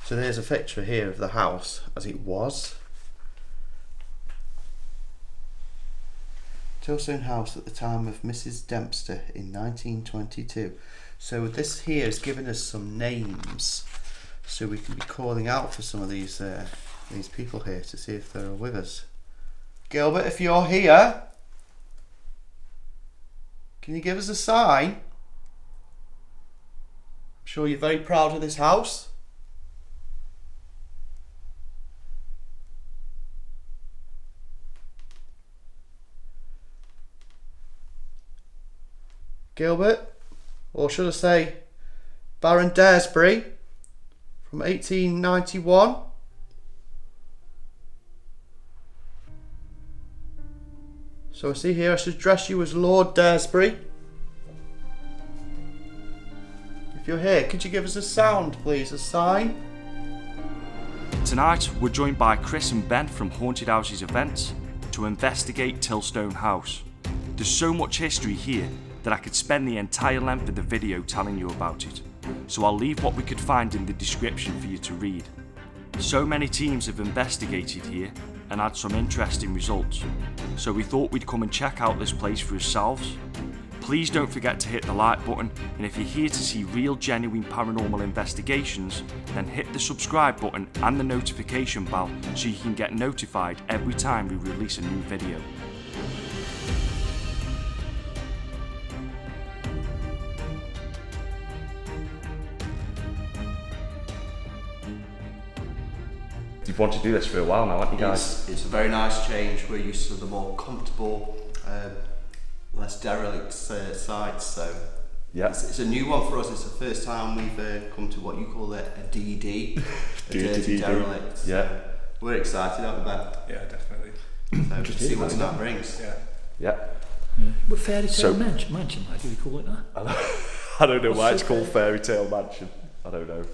So there's a picture here of the house as it was. Tilstone House at the time of Mrs. Dempster in 1922. So this here has given us some names, so we can be calling out for some of these people here to see if they're with us. Gilbert, if you're here, can you give us a sign? I'm sure you're very proud of this house. Gilbert, or should I say Baron Daresbury from 1891. So I see here I should address you as Lord Daresbury. If you're here, could you give us a sound, please, a sign? Tonight, we're joined by Chris and Ben from Haunted Houses Events to investigate Tilstone House. There's so much history here that I could spend the entire length of the video telling you about it, so I'll leave what we could find in the description for you to read. So many teams have investigated here and had some interesting results, so we thought we'd come and check out this place for ourselves. Please don't forget to hit the like button, and if you're here to see real genuine paranormal investigations, then hit the subscribe button and the notification bell so you can get notified every time we release a new video. You've wanted to do this for a while now, haven't you guys? It's a very nice change. We're used to the more comfortable, less derelict sites, so yeah. It's a new one for us. It's the first time we've come to what you call a DD, a dirty derelict. Yeah. We're excited, aren't we, Ben? Yeah, definitely. So just see what that brings. Yeah. But fairy tale mansion, why do we call it that? I don't know why it's called Fairy Tale Mansion. I don't know.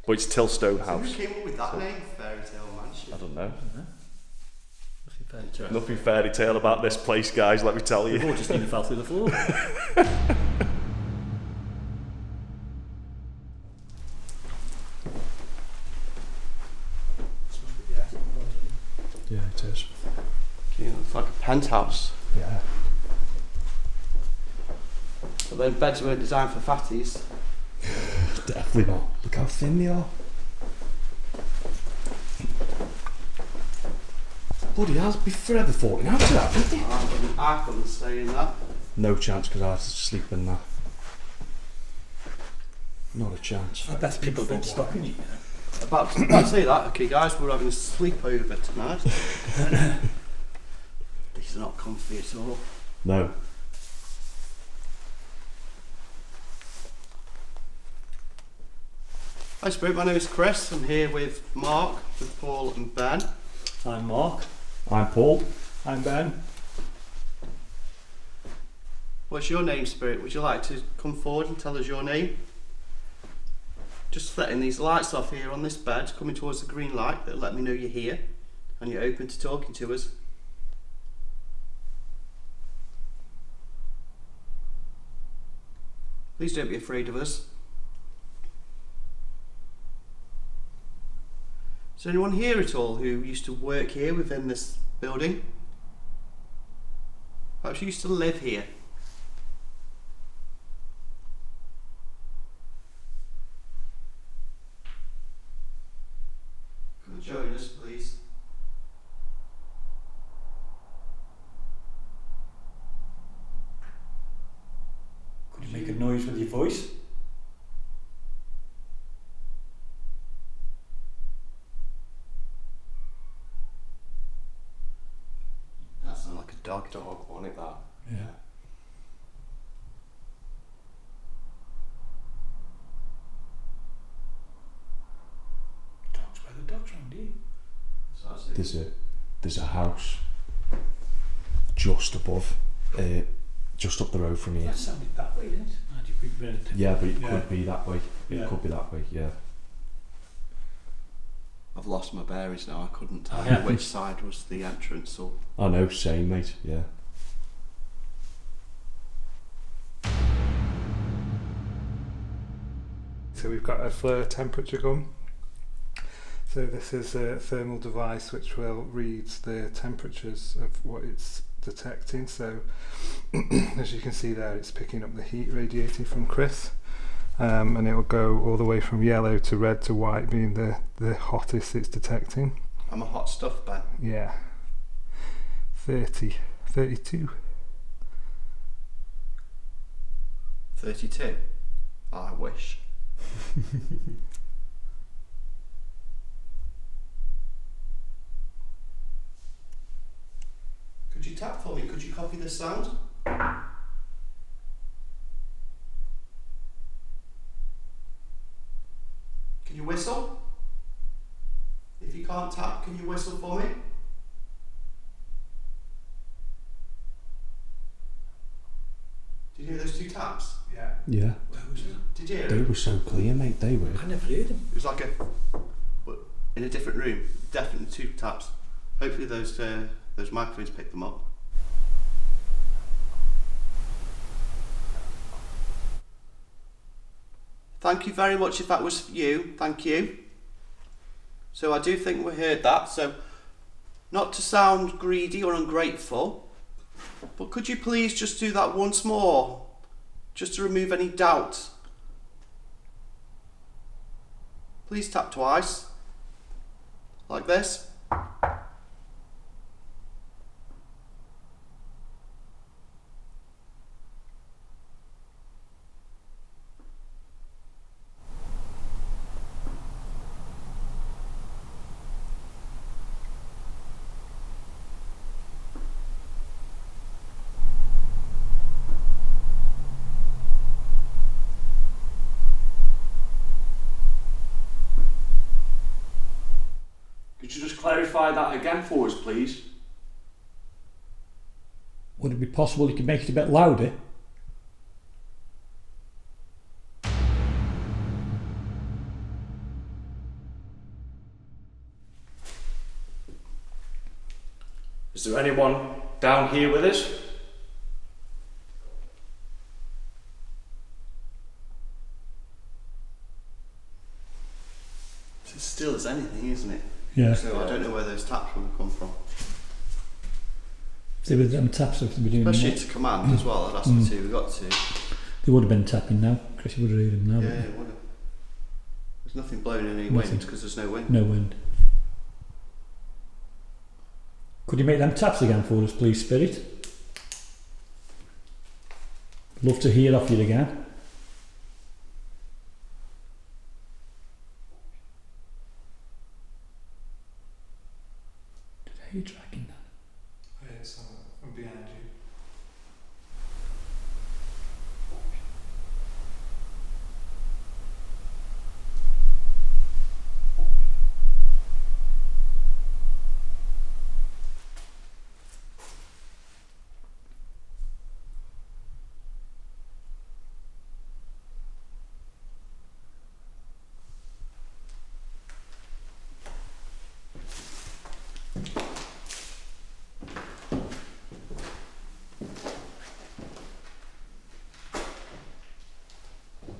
But it's Tilstone House. So who came up with that name, Fairy Tale Mansion? I don't know. Nothing fairy tale. Nothing fairy tale about this place, guys, let me tell you. We've all just nearly fell through the floor. Yeah, it is. It's like a penthouse. Yeah. But then beds weren't designed for fatties. Definitely not. Look how thin they are. Bloody hell, be forever falling out of that, wouldn't you? I couldn't stay in that. No chance, because I have to sleep in that. Not a chance. I bet people don't stop in it, you know. About to say that, okay guys, we're having a sleepover tonight. These are not comfy at all. No. Hi Spirit, my name is Chris. I'm here with Mark, with Paul and Ben. I'm Mark. I'm Paul. I'm Ben. What's your name, Spirit? Would you like to come forward and tell us your name? Just letting these lights off here on this bed, coming towards the green light, that'll let me know you're here and you're open to talking to us. Please don't be afraid of us. Is there anyone here at all who used to work here within this building? Perhaps you used to live here? Come and join us, please. Could you make a noise with your voice? That sounds like a dog. Dog, wasn't it that? Yeah. Dogs, where the dogs round here? There's a house just above, just up the road from here. That sounded that way, didn't it? Yeah, but it could be that way. It Yeah. could be that way, yeah. I've lost my bearings now. I couldn't tell Yeah. you which side was the entrance or. I know, same mate, yeah. So we've got a flare temperature gun. So this is a thermal device which will read the temperatures of what it's detecting. So as you can see there, it's picking up the heat radiating from Chris, and it will go all the way from yellow to red to white, being the hottest it's detecting. I'm a hot stuff, Ben. Yeah. 30, 32. 32? I wish. Could you tap for me? Could you copy this sound? Can you whistle? If you can't tap, can you whistle for me? Did you hear those two taps? Yeah. Yeah. Where was that? Did you hear They them? were so clear, mate. They were. I never heard them. It was like but in a different room. Definitely two taps. Hopefully those microphones pick them up. Thank you very much if that was you. Thank you. So I do think we heard that. So not to sound greedy or ungrateful, but could you please just do that once more? Just to remove any doubt. Please tap twice. Like this. Could you just clarify that again for us, please? Would it be possible you could make it a bit louder? Is there anyone down here with us? It's as still as anything, isn't it? Yeah. So I don't know where those taps will come from. They were them taps if they were doing Especially that. to command as well. I'd ask them to. We've got to. They would have been tapping now. Chris would have heard them now. Yeah, wouldn't it would have. There's nothing blowing any Nothing. wind because there's no wind. they? No wind. Could you make them taps again for us, please, Spirit? Love to hear off you again. Did I hear you tracking that? It's from behind you.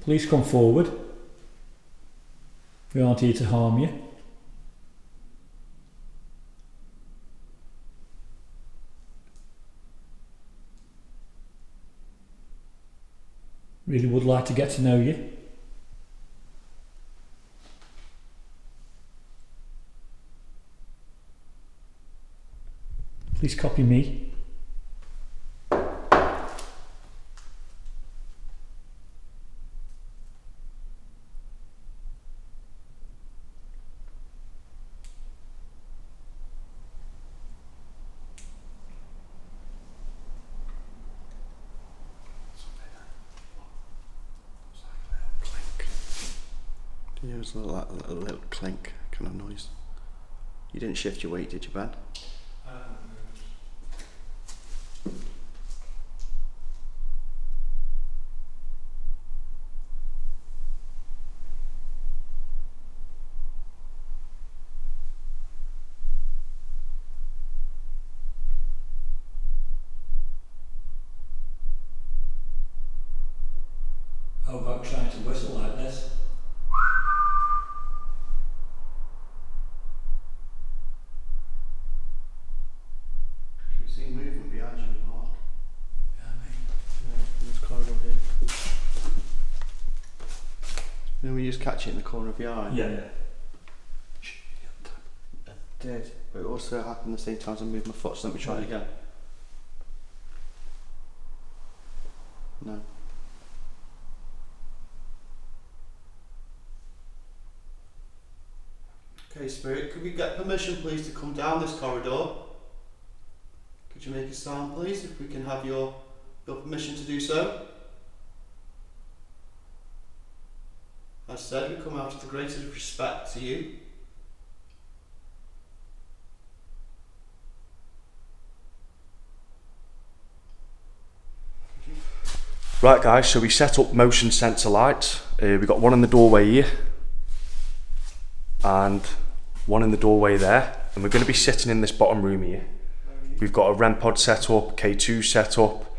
Please come forward. We aren't here to harm you. Really would like to get to know you. Please copy me. Yeah, it was a little clink kind of noise. You didn't shift your weight, did you, Ben? How about trying to whistle like this? we just catch it in the corner of your eye? Yeah. I did. But it also happened the same time as I moved my foot, so let me try it again. No. Okay, Spirit, could we get permission please to come down this corridor? Could you make a sound please, if we can have your permission to do so? As said, we come out of the greatest respect to you. Right guys, so we set up motion sensor lights. We've got one in the doorway here and one in the doorway there, and we're going to be sitting in this bottom room here. We've got a REM pod set up, K2 set up.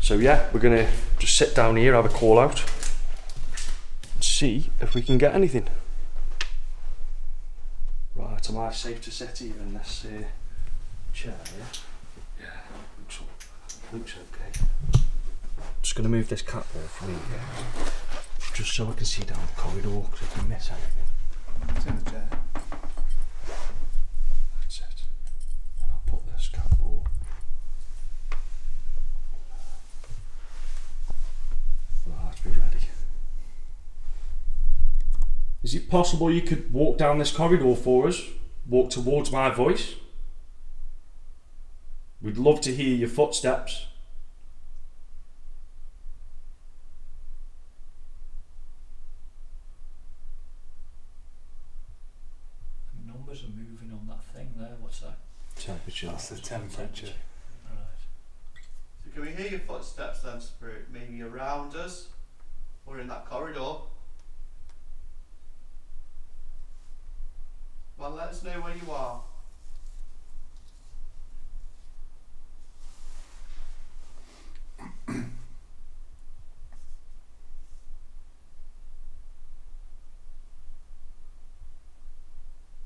So yeah, we're going to just sit down here, have a call out and see if we can get anything. Right, am I safe to sit here in this chair, yeah? Looks okay. Just going to move this cat ball for me, just so I can see down the corridor, because I can miss anything. It's in the chair. That's it. And I'll put this cat ball. Right, be ready. Is it possible you could walk down this corridor for us? Walk towards my voice? We'd love to hear your footsteps. The numbers are moving on that thing there. What's that? Temperature. That's the temperature. Right. So can we hear your footsteps then, Spirit? Maybe around us or in that corridor? Well, let us know where you are.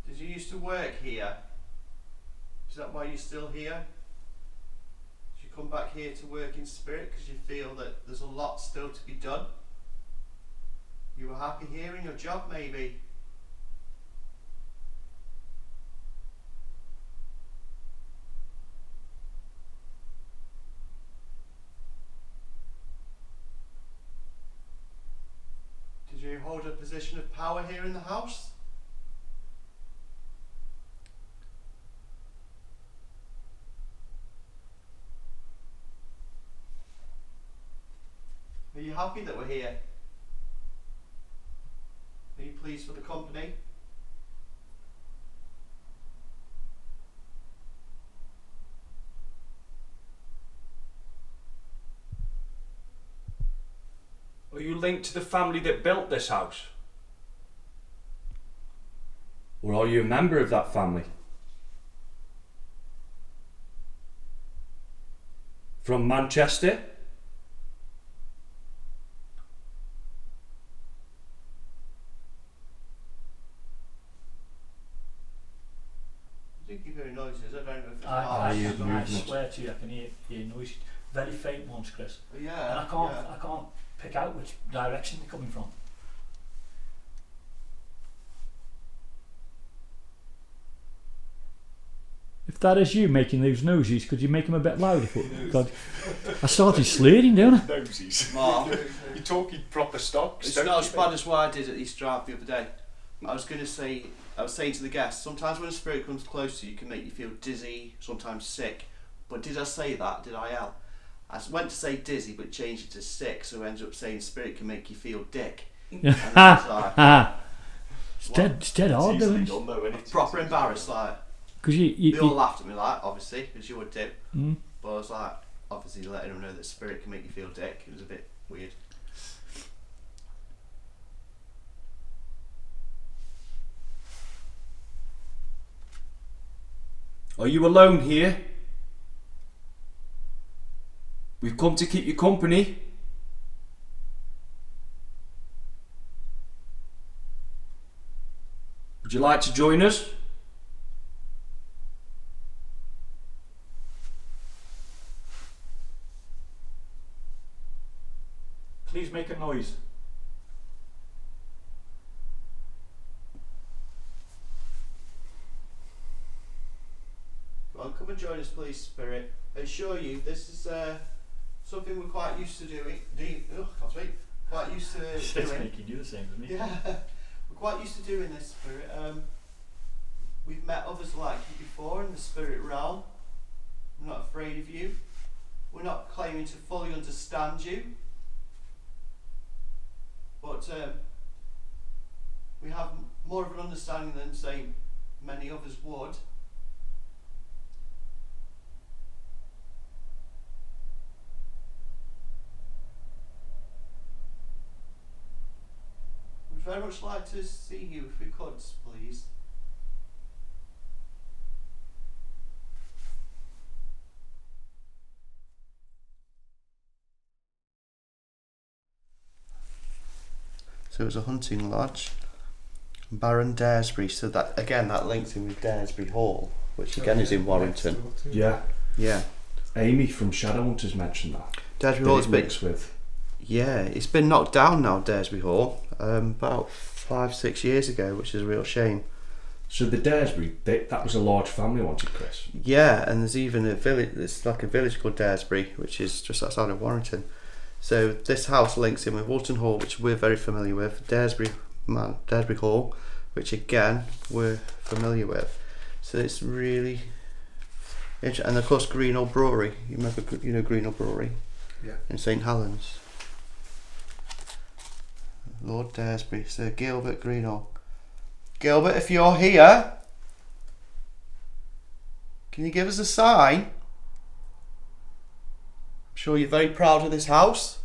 Did you used to work here? Is that why you're still here? Did you come back here to work in Spirit because you feel that there's a lot still to be done? You were happy here in your job, maybe? Did you hold a position of power here in the house? Are you happy that we're here? Are you pleased for the company? Are you linked to the family that built this house? Or are you a member of that family? From Manchester? You do keep hearing noises, I don't know if it's I swear to you, I can hear noises. Very faint ones, Chris. Yeah. And I can't pick out which direction they're coming from. If that is you making those noises, could you make them a bit louder? God, I started slurring, don't I? Nosies. Mark, You're talking proper stock. it's not as bad as what I did at East Drive the other day. I was saying to the guests, sometimes when a spirit comes close to you, it can make you feel dizzy, sometimes sick. But did I say that? Did I yell? I went to say dizzy, but changed it to sick, so I ended up saying spirit can make you feel dick. And I was like, It's dead hard, though, isn't it? proper embarrassed, like. Because They all laughed at me, like, obviously, as you would do. Mm. But I was like, obviously letting them know that spirit can make you feel dick. It was a bit weird. Are you alone here? We've come to keep you company. Would you like to join us? Please please make a noise. Well, come and join us, please, Spirit. I assure you, this is something we're quite used to doing. Can't speak. Quite used to It's doing. making you the same as me. Yeah, we're quite used to doing this, Spirit. We've met others like you before in the spirit realm. We're not afraid of you. We're not claiming to fully understand you, but we have more of an understanding than, say, many others would. We'd very much like to see you if we could, please. So it was a hunting lodge. Baron Daresbury, so that again that links in with Daresbury Hall, which again is in Warrington. Yeah. Yeah. Amy from Shadowhunters mentioned that. Daresbury Hall has been links with. Yeah, it's been knocked down now, Daresbury Hall, about 5-6 years ago, which is a real shame. So the Daresbury, that was a large family, wasn't it, Chris? Yeah, and there's even a village. It's like a village called Daresbury, which is just outside of Warrington. So this house links in with Walton Hall, which we're very familiar with, Daresbury Hall, which again we're familiar with. So it's really interesting. And of course Greenall Brewery. You remember, Greenall Brewery? Yeah. In St Helens. Lord Daresbury, Sir Gilbert Greenall. Gilbert, if you're here, can you give us a sign? I'm sure you're very proud of this house.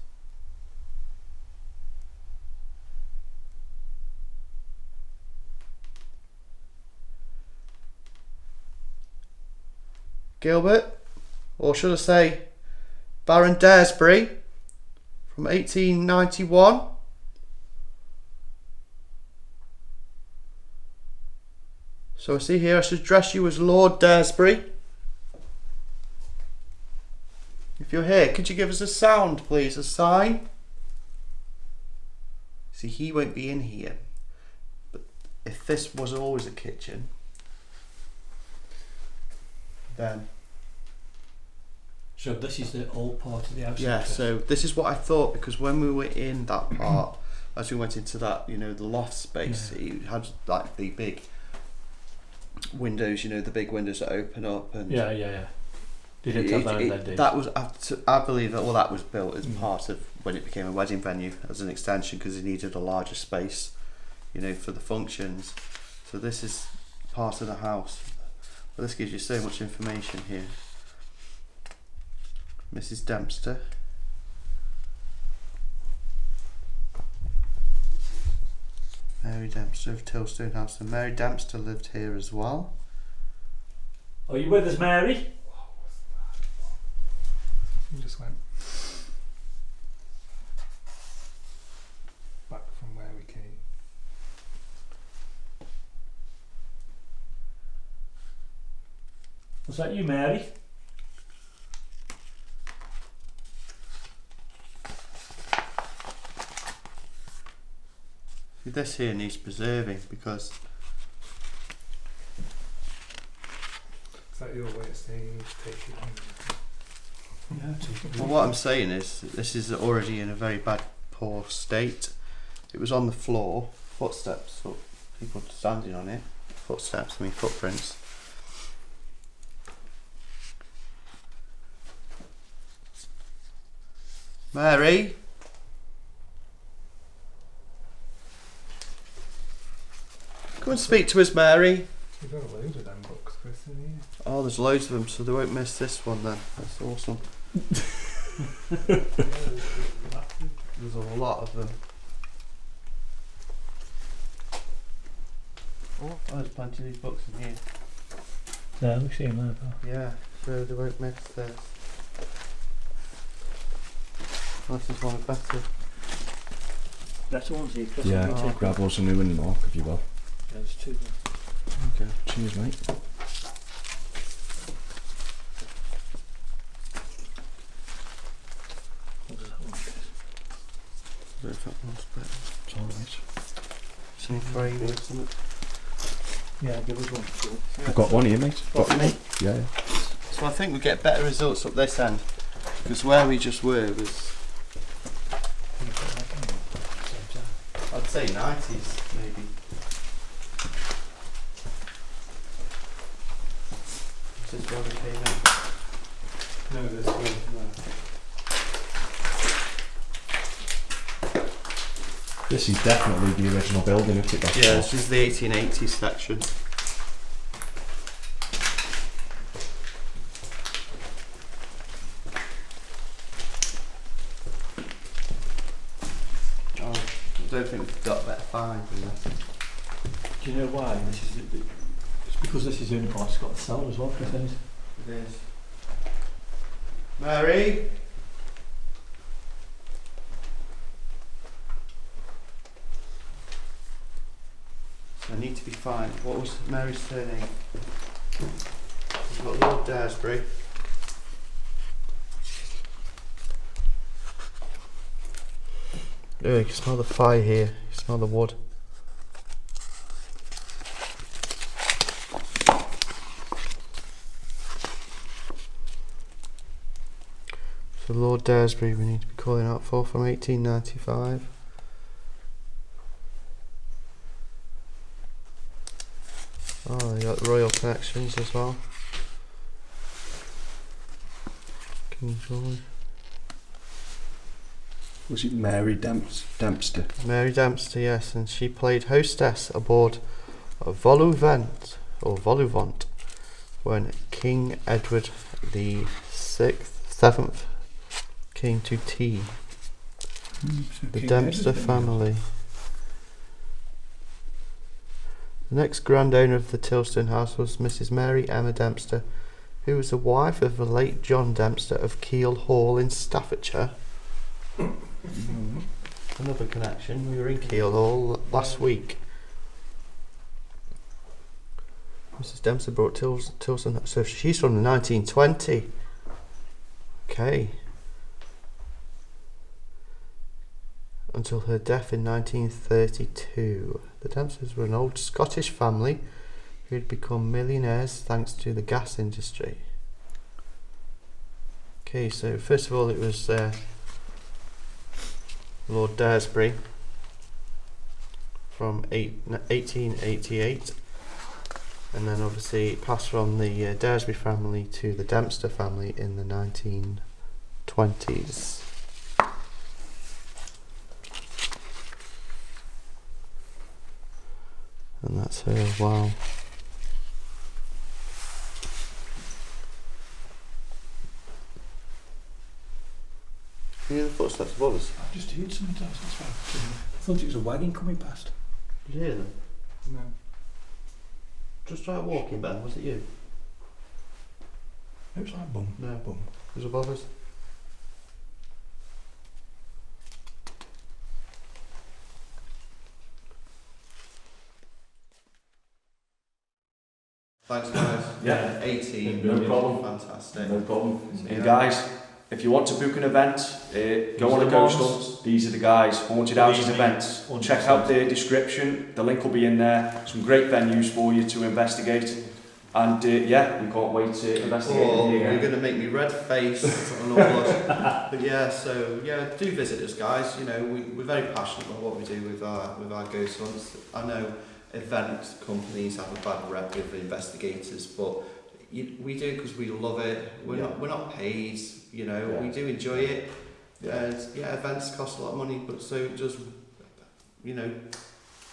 Gilbert, or should I say Baron Daresbury from 1891. So I see here I should address you as Lord Daresbury. If you're here, could you give us a sound, please, a sign? See, he won't be in here, but if this was always a kitchen, then... So this is the old part of the house? Yeah, so this is what I thought, because when we were in that part, as we went into that, the loft space, it had like the big windows, the big windows that open up, and yeah. They didn't have that in that day. That was, I believe that that was built as part of when it became a wedding venue, as an extension, because it needed a larger space, for the functions. So this is part of the house. But this gives you so much information here. Mrs. Dempster. Mary Dempster of Tilstone House, and Mary Dempster lived here as well. Are you with us, Mary? You just went back from where we came. Was that you, Mary? This here needs preserving, because Is that your way of saying you need to take it on? well, what I'm saying is this is already in a very poor state. It was on the floor, footsteps, so people standing on it. Footprints. Mary? Come and speak to us, Mary. We've got a load of them books, Chris, in here. Oh, there's loads of them, so they won't miss this one then. That's awesome. There's a lot of them. Oh, there's plenty of these books in here. Yeah, we've seen that. Yeah, so they won't miss this. Oh, this is one better. Better ones here, Chris. Yeah, grab us a new one, Mark, if you will. Yeah, there's two there. Okay. Cheers, mate. What does that one, Chris? Some frame or something. Yeah, give us one. I've got one here, mate. What, me? Yeah. So I think we get better results up this end, because where we just were was, I'd say 90s maybe. Is this where we came in? No, this way. This is definitely the original building, isn't it? Yeah, this is the 1880s section. I don't think we've got better find than this. Do you know why? It's because this is the only part that's got the cellar as well, Chris, isn't it? It is. Mary? So I need to be fine. What was Mary's surname? We've got Lord Daresbury. Oh, you can smell the fire here. You smell the wood. So Lord Daresbury we need to be calling out for from 1895. Oh, they got royal connections as well. King George. Was it Mary Dempster? Mary Dempster, yes, and she played hostess aboard a Voluvant when King Edward the Seventh came to tea. The King Dempster Edward, family. The next grand owner of the Tilstone House was Mrs. Mary Emma Dempster, who was the wife of the late John Dempster of Keel Hall in Staffordshire. Another connection. We were in Keel Hall last week. Mrs. Dempster brought Tilstone. So she's from the 1920. Okay. Until her death in 1932. The Dempsters were an old Scottish family who had become millionaires thanks to the gas industry. Okay, so first of all it was Lord Daresbury from 1888, and then obviously it passed from the Daresbury family to the Dempster family in the 1920s. And that's her. Wow. Can you hear the footsteps above us? I just heard something else, that's why. I thought it was a wagon coming past. Did you hear them? No. Just try walking, Ben. Was it you? It was like boom. No. Boom. It was above us. Thanks, guys. Yeah. 18. No problem. Fantastic. No problem. Yeah. And guys, if you want to book an event, go on a ghost hunt. These are the guys, Haunted Houses events. Check out the description, the link will be in there. Some great venues for you to investigate. And yeah, we can't wait to investigate. Oh, you're going to make me red-faced and all that. But yeah, so yeah, do visit us, guys. You know, we're very passionate about what we do with our ghost hunts. I know event companies have a bad rep with investigators, but we do because we love it. We're not paid. You know, we do enjoy it. And yeah, events cost a lot of money, but so does, you know,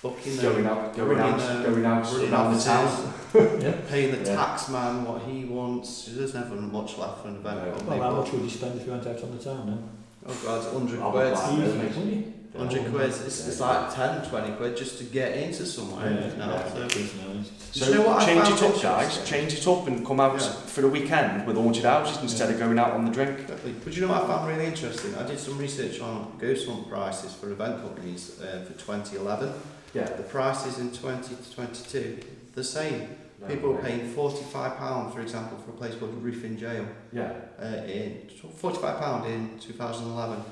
booking Going out around the town. Paying the tax man what he wants. There's never much left for an event company. Well, how much would you spend if you went out on the town then? Oh god, 100 I'll quid. be glad, Wouldn't you? 100 quid, it's like 10, 20 quid just to get into somewhere now. So you know what I change found it up, guys. interesting? Change it up and come out for the weekend with Haunted Houses instead of going out on the drink. Exactly. But you know what I found really interesting? I did some research on ghost hunt prices for event companies for 2011. Yeah. The prices in 2022, the same. People were paying £45, for example, for a place called Roofing Jail. Yeah. In £45 in 2011.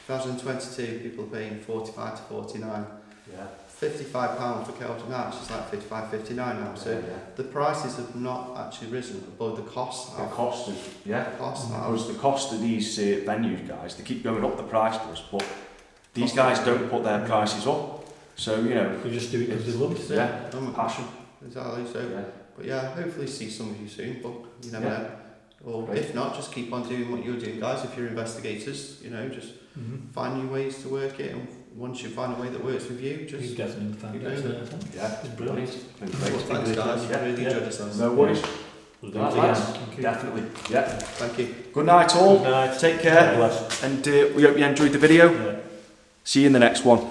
2022, people are paying 45 to 49. Yeah. £55 for Kelton Arch is like 55-59 now. So the prices have not actually risen above the cost. The cost is, Because the cost of these venues, guys, they keep going up the price for us, but these guys don't put their prices up. So, you know, They just do it because they love it. Yeah, passion. exactly. So, Yeah. but yeah, hopefully see some of you soon. But you never Yeah. know. Or Great. if not, just keep on doing what you're doing, guys. If you're investigators, you know, just find new ways to work it. And once you find a way that works with you, just You've definitely found keep it. doing it. Yeah, It's brilliant. Been Well, great. thanks, guys. Yeah. Really enjoyed this. No worries. We'll do Right, it lads. again. Definitely. Yeah. Thank you. Good night, all. Good night. Take God care. bless. And we hope you enjoyed the video. Yeah. See you in the next one.